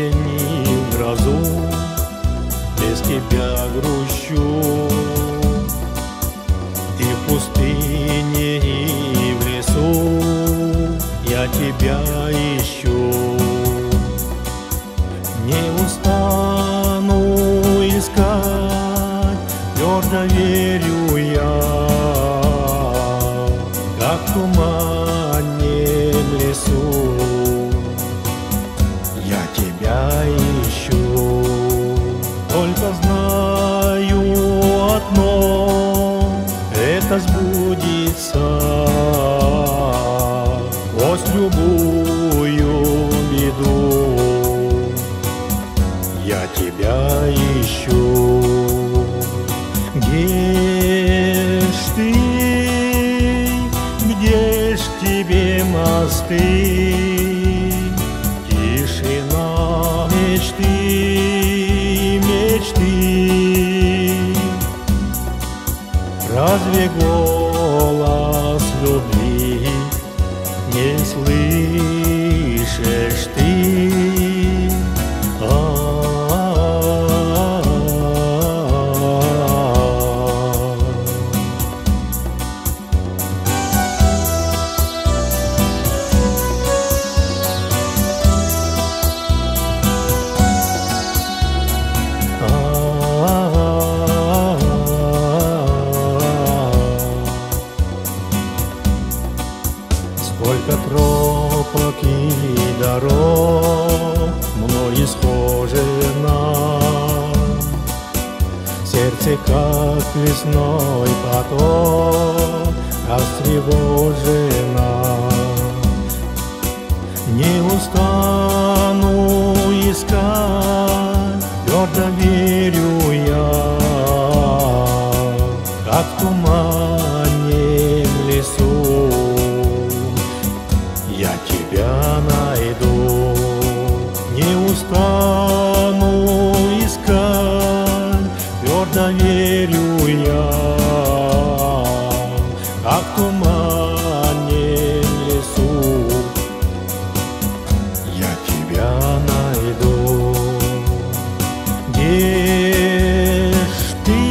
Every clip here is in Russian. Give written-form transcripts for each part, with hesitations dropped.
осень и в грозу без тебя грущу. И в пустыне, и в лесу я тебя ищу. Не устану искать, твердо верю я, как в туманном лесу я тебя ищу. Только знаю одно, это сбудется сквозь любую беду. Я тебя ищу. Где ж ты, где ж тебе мосты, тишина мечты, мечты? Разве голос любви не слышишь ты? Сколько тропок и дорог мной исхожено, сердце, как лесной поток, растревожено. Не устану искать, твердо верю я, как в туманном лесу я тебя найду. Не устану искать, твердо верю я, как в туманном лесу я тебя найду. Где ж ты,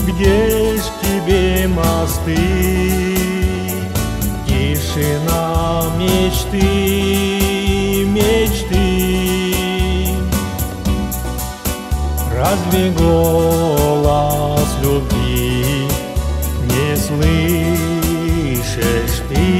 где ж тебе мосты, тишина мечты, мечты? Разве голос любви не слышишь ты?